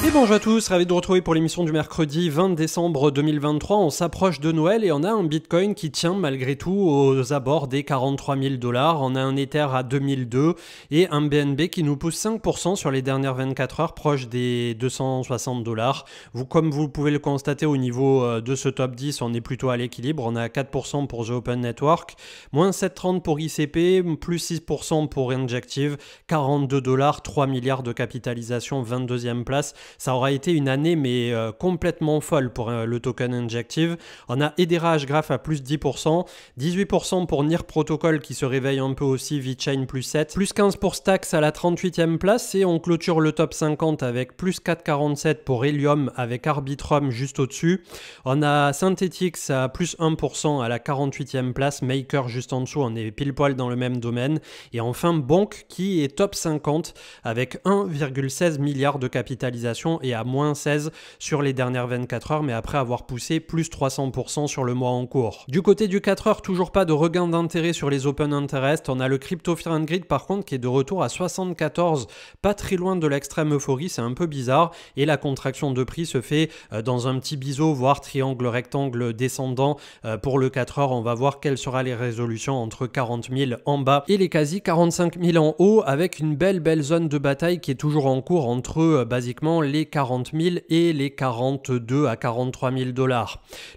Et bonjour à tous, ravi de vous retrouver pour l'émission du mercredi 20 décembre 2023. On s'approche de Noël et on a un Bitcoin qui tient malgré tout aux abords des 43 000 $. On a un Ether à 2002 et un BNB qui nous pousse 5% sur les dernières 24 heures, proche des 260 $. Comme vous pouvez le constater au niveau de ce top 10, on est plutôt à l'équilibre. On a 4% pour The Open Network, moins 7,30 pour ICP, plus 6% pour Injective, 42 $, 3 milliards de capitalisation, 22e place. Ça aura été une année mais complètement folle pour le token Injective. On a Hedera Hgraph à plus 10%, 18% pour NIR Protocol qui se réveille un peu aussi, VeChain plus 7, plus 15 pour Stacks à la 38e place et on clôture le top 50 avec plus 4,47 pour Helium avec Arbitrum juste au-dessus. On a Synthetix à plus 1% à la 48e place, Maker juste en dessous, on est pile poil dans le même domaine. Et enfin Bonk qui est top 50 avec 1,16 milliard de capitalisation et à moins 16 sur les dernières 24 heures, mais après avoir poussé plus 300% sur le mois en cours. Du côté du 4 heures, toujours pas de regain d'intérêt sur les Open Interest. On a le Crypto Fear and Greed par contre qui est de retour à 74, pas très loin de l'extrême euphorie, c'est un peu bizarre. Et la contraction de prix se fait dans un petit biseau, voire triangle rectangle descendant. Pour le 4 heures, on va voir quelles seront les résolutions entre 40 000 en bas et les quasi 45 000 en haut, avec une belle zone de bataille qui est toujours en cours entre basiquement les 40 000 et les 42 à 43 000 $.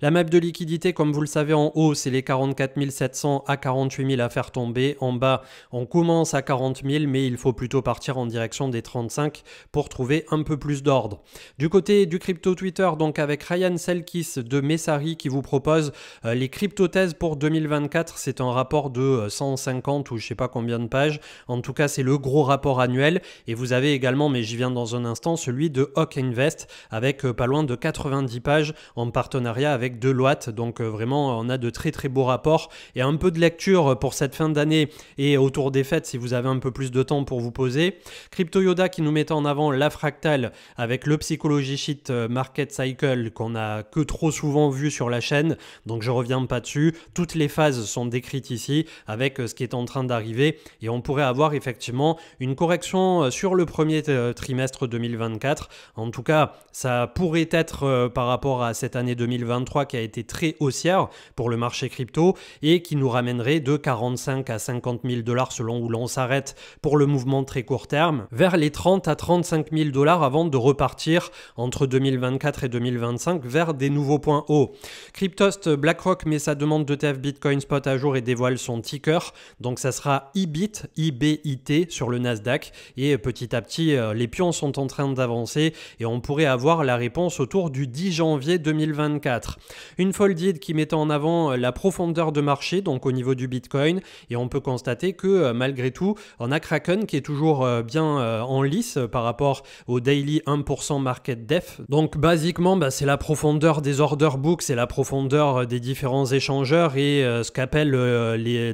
La map de liquidité, comme vous le savez, en haut, c'est les 44 700 à 48 000 à faire tomber. En bas, on commence à 40 000, mais il faut plutôt partir en direction des 35 pour trouver un peu plus d'ordre. Du côté du crypto Twitter, donc avec Ryan Selkis de Messari qui vous propose les crypto-thèses pour 2024. C'est un rapport de 150 ou je sais pas combien de pages. En tout cas, c'est le gros rapport annuel. Et vous avez également, mais j'y viens dans un instant, celui de Hawk Invest avec pas loin de 90 pages en partenariat avec Deloitte. Donc vraiment, on a de très beaux rapports et un peu de lecture pour cette fin d'année et autour des fêtes si vous avez un peu plus de temps pour vous poser. Crypto Yoda qui nous met en avant la fractale avec le Psychology Sheet Market Cycle qu'on a que trop souvent vu sur la chaîne. Donc je reviens pas dessus. Toutes les phases sont décrites ici avec ce qui est en train d'arriver et on pourrait avoir effectivement une correction sur le premier trimestre 2024. En tout cas, ça pourrait être par rapport à cette année 2023 qui a été très haussière pour le marché crypto et qui nous ramènerait de 45 à 50 000 $ selon où l'on s'arrête pour le mouvement très court terme, vers les 30 à 35 000 $ avant de repartir entre 2024 et 2025 vers des nouveaux points hauts. Cryptost, BlackRock met sa demande d'ETF Bitcoin Spot à jour et dévoile son ticker. Donc ça sera IBIT, IBIT sur le Nasdaq et petit à petit les pions sont en train d'avancer et on pourrait avoir la réponse autour du 10 janvier 2024. Une Folded qui met en avant la profondeur de marché donc au niveau du Bitcoin et on peut constater que malgré tout on a Kraken qui est toujours bien en lice par rapport au daily 1% market depth. Donc basiquement c'est la profondeur des order books, c'est la profondeur des différents échangeurs et ce qu'appelle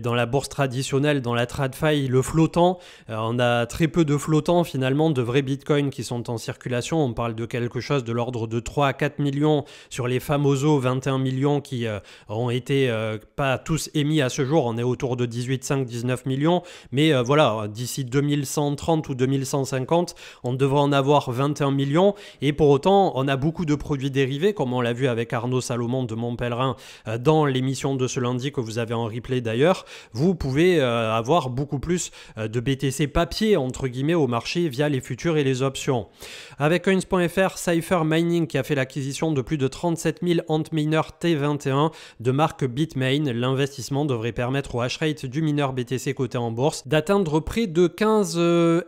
dans la bourse traditionnelle, dans la TradFi, le flottant. On a très peu de flottants finalement, de vrais bitcoins qui sont en circulation. On parle de quelque chose de l'ordre de 3 à 4 millions sur les famosos 21 millions qui ont été pas tous émis à ce jour. On est autour de 18,5-19 millions. Mais voilà, d'ici 2130 ou 2150, on devrait en avoir 21 millions. Et pour autant, on a beaucoup de produits dérivés, comme on l'a vu avec Arnaud Salomon de Montpellerin dans l'émission de ce lundi que vous avez en replay d'ailleurs. Vous pouvez avoir beaucoup plus de BTC papier, entre guillemets, au marché via les futurs et les options. Avec Coins.fr, Cypher Mining qui a fait l'acquisition de plus de 37 000 Antminer T21 de marque Bitmain. L'investissement devrait permettre au hashrate du mineur BTC coté en bourse d'atteindre près de 15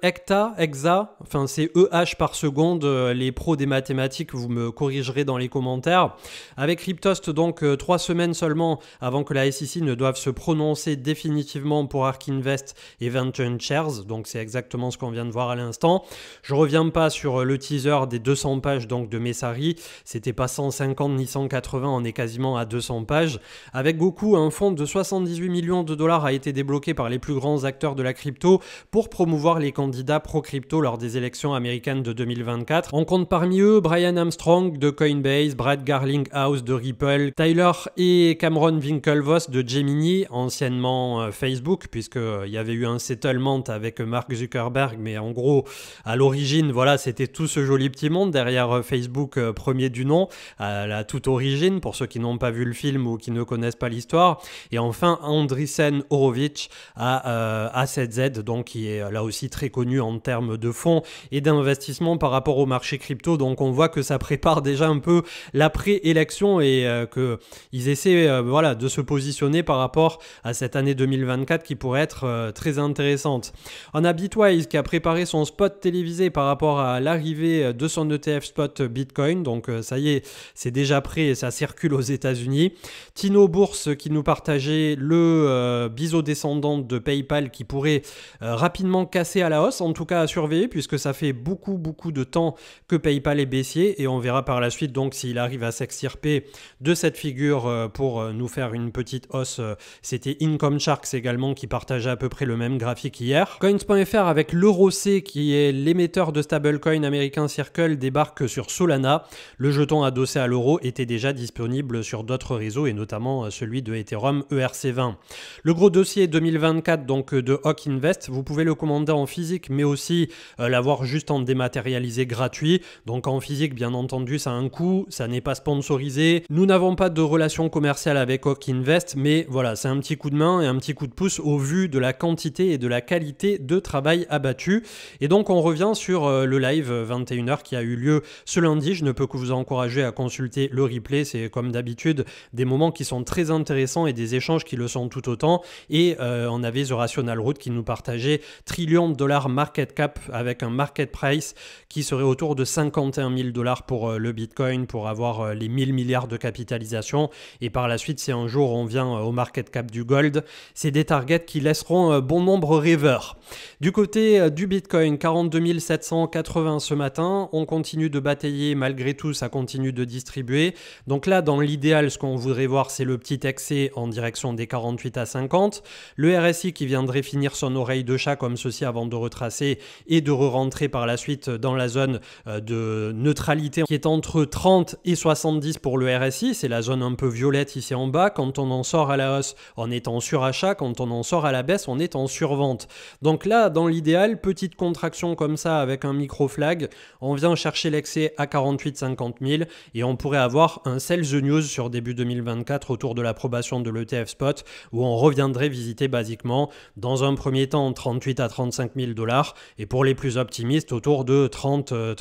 hexa, enfin c'est EH par seconde. Les pros des mathématiques, vous me corrigerez dans les commentaires. Avec Cryptost, donc 3 semaines seulement avant que la SEC ne doive se prononcer définitivement pour Ark Invest et Venture Shares, donc c'est exactement ce qu'on vient de voir à l'instant. Je reviens pas sur le teaser des 200 pages donc de Messari, c'était pas 150 ni 180, on est quasiment à 200 pages. Avec Goku, un fonds de 78 millions de dollars a été débloqué par les plus grands acteurs de la crypto pour promouvoir les candidats pro-crypto lors des élections américaines de 2024. On compte parmi eux Brian Armstrong de Coinbase, Brad Garlinghouse de Ripple, Tyler et Cameron Winklevoss de Gemini, anciennement Facebook, puisqu'il y avait eu un settlement avec Mark Zuckerberg, mais en gros, à l'origine, voilà, c'était tous ce joli petit monde derrière Facebook premier du nom, à la toute origine, pour ceux qui n'ont pas vu le film ou qui ne connaissent pas l'histoire. Et enfin, Andreessen Horowitz à A7Z, donc qui est là aussi très connu en termes de fonds et d'investissement par rapport au marché crypto. Donc on voit que ça prépare déjà un peu l'après-élection et qu'ils essaient voilà, de se positionner par rapport à cette année 2024 qui pourrait être très intéressante. On a Bitwise qui a préparé son spot télévisé par rapport à l'arrivée de son ETF spot Bitcoin. Donc ça y est, c'est déjà prêt et ça circule aux États-Unis. Tino Bourse qui nous partageait le biseau descendant de PayPal qui pourrait rapidement casser à la hausse, en tout cas à surveiller puisque ça fait beaucoup de temps que PayPal est baissier et on verra par la suite donc s'il arrive à s'extirper de cette figure pour nous faire une petite hausse. C'était Income Sharks également qui partageait à peu près le même graphique hier. Coins.fr avec l'EuroC qui est l'émetteur de stablecoin américain Circle débarque sur Solana. Le jeton adossé à l'euro était déjà disponible sur d'autres réseaux et notamment celui de Ethereum ERC20. Le gros dossier 2024 donc de Hawk Invest, vous pouvez le commander en physique mais aussi l'avoir juste en dématérialisé gratuit. Donc en physique bien entendu ça a un coût, ça n'est pas sponsorisé. Nous n'avons pas de relation commerciale avec Hawk Invest mais voilà, c'est un petit coup de main et un petit coup de pouce au vu de la quantité et de la qualité de travail abattu. Et donc on revient sur le live 21h qui a eu lieu ce lundi. Je ne peux que vous encourager à consulter le replay, c'est comme d'habitude des moments qui sont très intéressants et des échanges qui le sont tout autant. Et on avait The Rational Route qui nous partageait trillions de dollars market cap avec un market price qui serait autour de 51 000 $ pour le Bitcoin pour avoir les 1000 milliards de capitalisation. Et par la suite, si un jour on vient au market cap du gold, c'est des targets qui laisseront bon nombre rêveurs. Du côté du Bitcoin, 42 780 ce matin, on continue de batailler, malgré tout ça continue de distribuer. Donc là, dans l'idéal, ce qu'on voudrait voir, c'est le petit excès en direction des 48 à 50. Le RSI qui viendrait finir son oreille de chat comme ceci avant de retracer et de re-rentrer par la suite dans la zone de neutralité qui est entre 30 et 70 pour le RSI. C'est la zone un peu violette ici en bas. Quand on en sort à la hausse, on est en surachat. Quand on en sort à la baisse, on est en survente. Donc là, dans l'idéal, petite contraction comme ça avec un micro flag, on vient chercher l'excès à 48-50 000 et on pourrait avoir un sell the news sur début 2024 autour de l'approbation de l'ETF spot où on reviendrait visiter basiquement dans un premier temps 38 à 35 000 $ et pour les plus optimistes autour de 32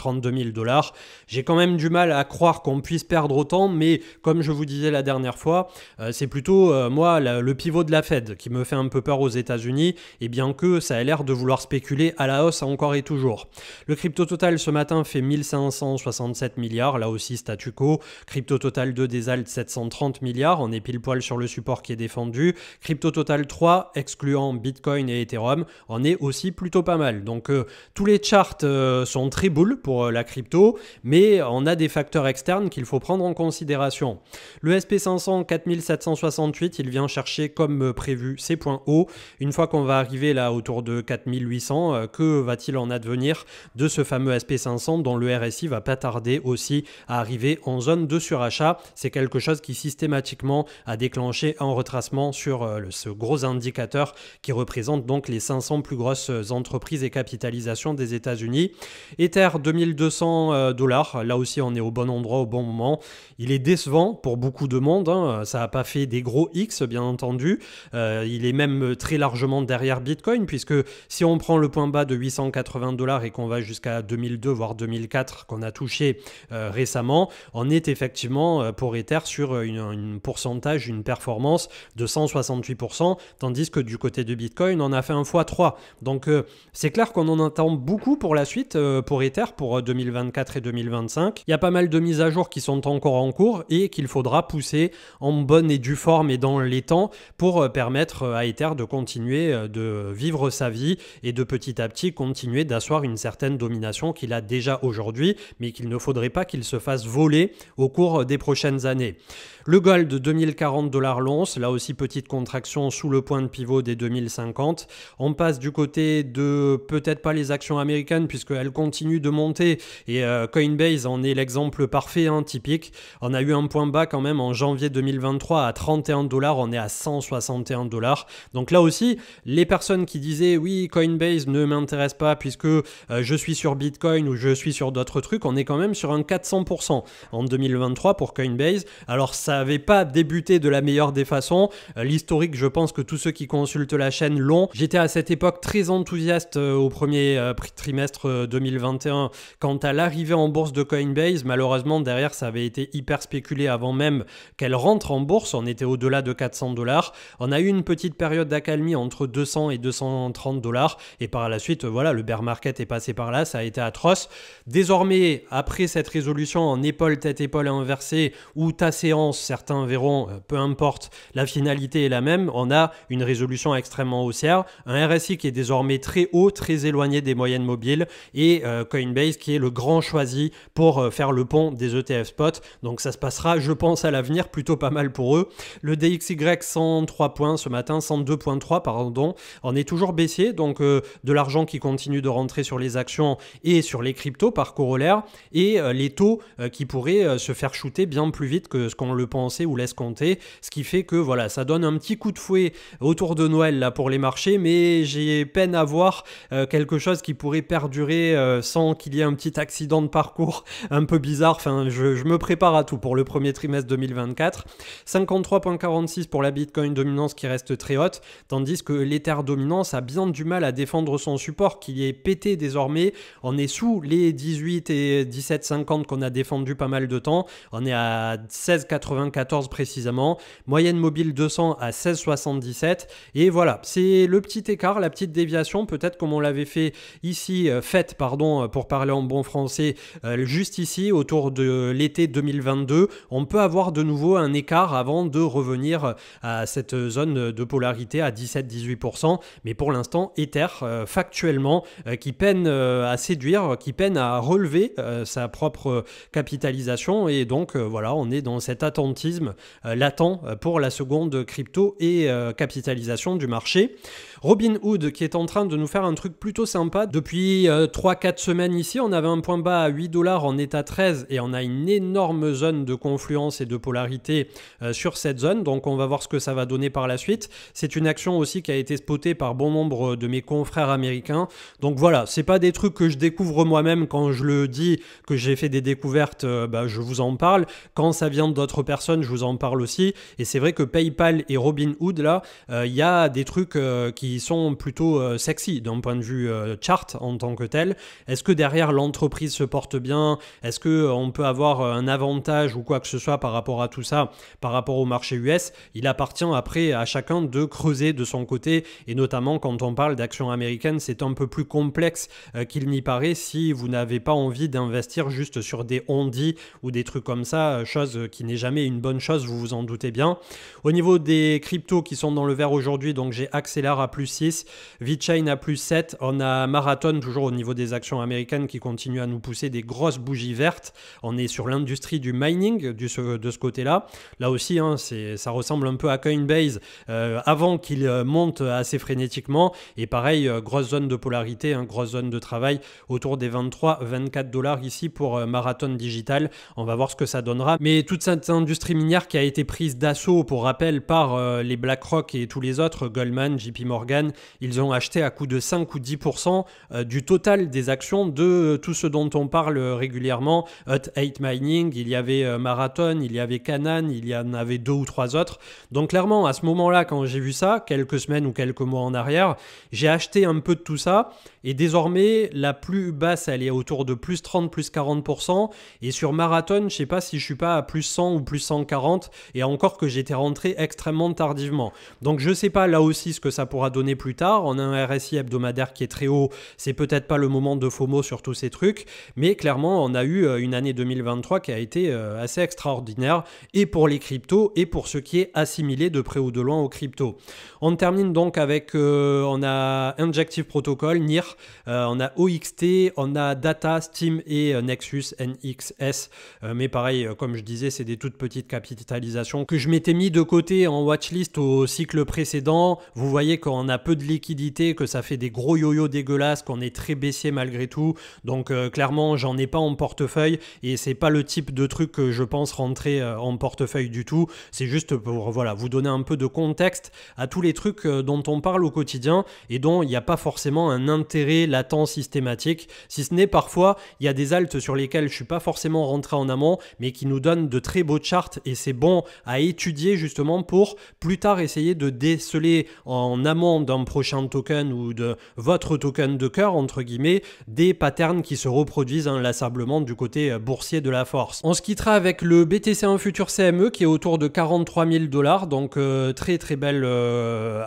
000 $. J'ai quand même du mal à croire qu'on puisse perdre autant, mais comme je vous disais la dernière fois, c'est plutôt moi le pivot de la Fed qui me fait un peu peur aux États-Unis et bien que ça ait l'air de vouloir spéculer à la hausse encore et toujours. Le crypto total ce matin fait 1567 milliards, là aussi statu quo. Crypto total 2 des alts 730 milliards, on est pile poil sur le support qui est défendu. Crypto total 3, excluant Bitcoin et Ethereum, on est aussi plutôt pas mal. Donc tous les charts sont très bulles pour la crypto, mais on a des facteurs externes qu'il faut prendre en considération. Le SP500 4768, il vient chercher comme prévu ses points hauts. Une fois qu'on va arriver là autour de 4800, que va-t-il en advenir de ce fameux SP500 dont le RSI va pas tarder aussi à arriver en zone de surachat? C'est quelque chose qui systématiquement a déclenché un retracement sur ce gros indicateur qui représente donc les 500 plus grosses entreprises et capitalisations des États-Unis. Ether 2200 $, là aussi on est au bon endroit au bon moment. Il est décevant pour beaucoup de monde, hein. Ça n'a pas fait des gros X bien entendu. Il est même très largement derrière Bitcoin puisque si on prend le point bas de 880 $ et qu'on va jusqu'à 2002 voire 2004 qu'on a touché récemment, on est effectivement pour Ether sur une pourcentage, une performance de 168%, tandis que du côté de Bitcoin on a fait un x3. Donc c'est clair qu'on en attend beaucoup pour la suite pour Ether pour 2024 et 2025. Il y a pas mal de mises à jour qui sont encore en cours et qu'il faudra pousser en bonne et due forme et dans les temps pour permettre à Ether de continuer de vivre sa vie et de petit à petit continuer d'asseoir une certaine domination qu'il a déjà aujourd'hui, mais qu'il ne faudrait pas qu'il se fasse voler au cours des prochaines années. Le gold 2040 $ l'once, là aussi petite contraction sous le point de pivot des 2050. On passe du côté de peut-être pas les actions américaines puisqu'elles continuent de monter et Coinbase en est l'exemple parfait, hein, typique. On a eu un point bas quand même en janvier 2023 à 31 $, on est à 161 $. Donc là aussi, les personnes qui disaient oui Coinbase ne m'intéresse pas puisque je suis sur Bitcoin Bitcoin ou je suis sur d'autres trucs, on est quand même sur un 400% en 2023 pour Coinbase. Alors ça n'avait pas débuté de la meilleure des façons. L'historique, je pense que tous ceux qui consultent la chaîne l'ont. J'étais à cette époque très enthousiaste au premier trimestre 2021 quant à l'arrivée en bourse de Coinbase. Malheureusement, derrière, ça avait été hyper spéculé avant même qu'elle rentre en bourse. On était au-delà de 400 $. On a eu une petite période d'accalmie entre 200 et 230 $. Et par la suite, voilà, le bear market est passé par là. Ça a été atroce. Désormais, après cette résolution en épaule, tête-épaule inversée ou ta séance, certains verront, peu importe, la finalité est la même. On a une résolution extrêmement haussière. Un RSI qui est désormais très haut, très éloigné des moyennes mobiles et Coinbase qui est le grand choisi pour faire le pont des ETF spot. Donc ça se passera, je pense, à l'avenir, plutôt pas mal pour eux. Le DXY 103 points ce matin, 102,3 pardon. On est toujours baissier, donc de l'argent qui continue de rentrer sur les actions et sur les cryptos par corollaire et les taux qui pourraient se faire shooter bien plus vite que ce qu'on le pensait ou laisse compter. Ce qui fait que voilà, ça donne un petit coup de fouet autour de Noël là pour les marchés, mais j'ai peine à voir quelque chose qui pourrait perdurer sans qu'il y ait un petit accident de parcours un peu bizarre. Enfin, je me prépare à tout pour le premier trimestre 2024. 53,46 pour la Bitcoin dominance qui reste très haute, tandis que l'Ether dominance a bien du mal à défendre son support qui est pété désormais. On est sous les 18 et 17,50 qu'on a défendu pas mal de temps. On est à 16,94 précisément. Moyenne mobile 200 à 16,77. Et voilà, c'est le petit écart, la petite déviation, peut-être comme on l'avait fait ici, pour parler en bon français, juste ici, autour de l'été 2022. On peut avoir de nouveau un écart avant de revenir à cette zone de polarité à 17-18%. Mais pour l'instant, Ether, factuellement, qui peine à séduire, qui peine à relever sa propre capitalisation. Et donc, voilà, on est dans cet attentisme latent pour la seconde crypto et capitalisation du marché. Robinhood qui est en train de nous faire un truc plutôt sympa. Depuis 3-4 semaines ici, on avait un point bas à 8 $, on est à 13 et on a une énorme zone de confluence et de polarité sur cette zone. Donc on va voir ce que ça va donner par la suite. C'est une action aussi qui a été spotée par bon nombre de mes confrères américains. Donc voilà, c'est pas des trucs que je découvre moi-même quand je le dis que j'ai fait des découvertes, je vous en parle. Quand ça vient d'autres personnes, je vous en parle aussi. Et c'est vrai que PayPal et Robinhood, là, il y a des trucs qui sont plutôt sexy d'un point de vue chart en tant que tel. Est-ce que derrière l'entreprise se porte bien? Est-ce qu'on peut avoir un avantage ou quoi que ce soit par rapport à tout ça, par rapport au marché US? Il appartient après à chacun de creuser de son côté et notamment quand on parle d'actions américaines, c'est un peu plus complexe qu'il n'y paraît si vous n'avez pas envie d'investir juste sur des on-dit ou des trucs comme ça, chose qui n'est jamais une bonne chose, vous vous en doutez bien. Au niveau des cryptos qui sont dans le vert aujourd'hui, donc j'ai Accelerar à plus 6, VeChain à plus 7, on a Marathon toujours au niveau des actions américaines qui continuent à nous pousser des grosses bougies vertes. On est sur l'industrie du mining de ce côté-là. Là aussi, ça ressemble un peu à Coinbase avant qu'il monte assez frénétiquement. Et pareil, grosse zone de polarité, grosse zone de travail autour des 23-24 $ ici pour Marathon Digital. On va voir ce que ça donnera. Mais toute cette industrie minière qui a été prise d'assaut, pour rappel, par les BlackRock et tous les autres, Goldman, JP Morgan, ils ont acheté à coût de 5 ou 10% du total des actions de tout ce dont on parle régulièrement. Hut 8 Mining, il y avait Marathon, il y avait Canaan, il y en avait 2 ou 3 autres. Donc clairement, à ce moment-là, quand j'ai vu ça, quelques semaines ou quelques mois en arrière, j'ai acheté un peu de tout ça et désormais, la plus basse, elle est autour de plus 30, plus 40%. Et sur Marathon, je sais pas si je suis pas à plus 100 ou plus 140 et encore que j'étais rentré extrêmement tardivement. Donc je sais pas là aussi ce que ça pourra donner plus tard. On a un RSI hebdomadaire qui est très haut. C'est peut-être pas le moment de FOMO sur tous ces trucs, mais clairement, on a eu une année 2023 qui a été assez extraordinaire et pour les cryptos et pour ce qui est assimilé de près ou de loin aux cryptos. On termine donc avec, on a Injective Protocol, NIR, on a OXT, on a Data, Steam et Nexus, NXS. Mais pareil, comme je disais, c'est des toutes petites capitalisations que je m'étais mis de côté en watchlist au cycle précédent. Vous voyez qu'on a peu de liquidité, que ça fait des gros yo-yo dégueulasses, qu'on est très baissier malgré tout. Donc clairement, j'en ai pas en portefeuille et c'est pas le type de truc que je pense rentrer en portefeuille du tout. C'est juste pour voilà, vous donner un peu de contexte à tous les trucs dont on parle au quotidien et dont il n'y a pas forcément un intérêt latent systématique. Si ce n'est parfois, il y a des alts sur lesquels je suis pas forcément rentré en amont, mais qui nous donnent de très beaux charts et c'est bon à étudier justement pour plus tard essayer de déceler en amont d'un prochain token ou de votre token de cœur, entre guillemets, des patterns qui se reproduisent inlassablement du côté boursier de la force. On se quittera avec le BTC1 Futur CME qui est autour de 43 000 $, donc très belle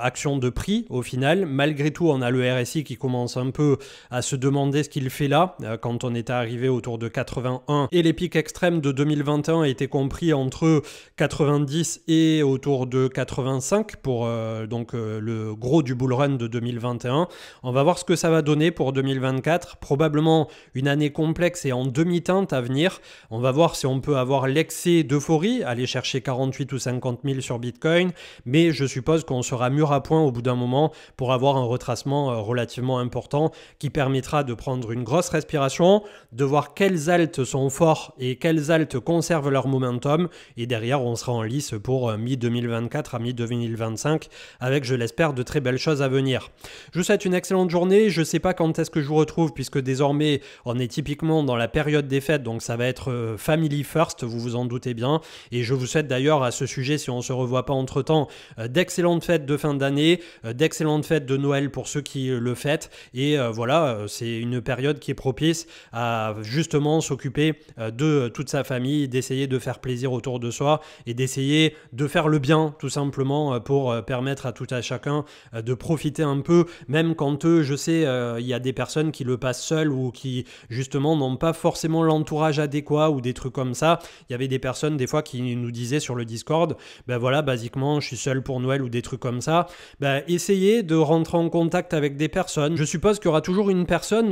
action de prix au final. Malgré tout, on a le RSI qui commence un peu à se demander ce qu'il fait là, quand on était arrivé autour de 81 et les pics extrêmes de 2021 étaient compris entre 90 et autour de 85 pour le gros du bull run de 2021. On va voir ce que ça va donner pour 2024, probablement une année complexe et en demi-teinte à venir. On va voir si on peut avoir l'excès d'euphorie, aller chercher 48 ou 50 000 sur Bitcoin, mais je suppose qu'on sera mûr à point au bout d'un moment pour avoir un retracement relativement important qui permettra de prendre une grosse respiration, de voir quels alts sont forts et quels alts conservent leur momentum, et derrière on sera en lice pour mi-2024 à mi-2025 avec, je l'espère, de très belles choses à venir. Je vous souhaite une excellente journée. Je ne sais pas quand est-ce que je vous retrouve puisque désormais on est typiquement dans la période des fêtes, donc ça va être family first, vous vous en doutez bien, et je vous souhaite d'ailleurs à ce sujet, si on ne se revoit pas entre temps, d'excellentes fêtes de fin d'année, d'excellentes fêtes de Noël pour ceux qui le fêtent, et voilà, c'est une période qui est propice à justement s'occuper de toute sa famille, d'essayer de faire plaisir autour de soi et d'essayer de faire le bien tout simplement pour permettre à tout à chacun de profiter un peu, même quand je sais, il y a des personnes qui le passent seules ou qui justement n'ont pas forcément l'entourage adéquat ou des trucs comme ça. Il y avait des personnes des fois qui nous disaient sur le Discord, ben voilà, basiquement je suis seul pour Noël ou des trucs comme ça. Ben, essayez de rentrer en contact avec des personnes. Je suppose qu'il y aura toujours une personne,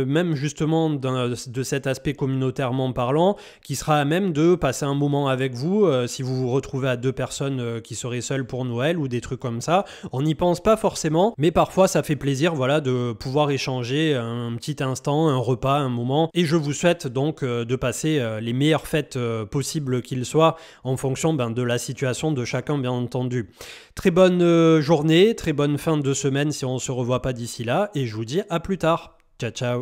même justement de cet aspect communautairement parlant, qui sera à même de passer un moment avec vous, si vous vous retrouvez à deux personnes qui seraient seules pour Noël ou des trucs comme ça. On n'y pense pas forcément, mais parfois ça fait plaisir, voilà, de pouvoir échanger un petit instant, un repas, un moment, et je vous souhaite donc de passer les meilleures fêtes possibles qu'il soit en fonction de la situation de chacun, bien entendu. Très bonne journée, très bonne fin de semaine si on ne se revoit pas d'ici là, et je vous dis à plus tard. Ciao, ciao.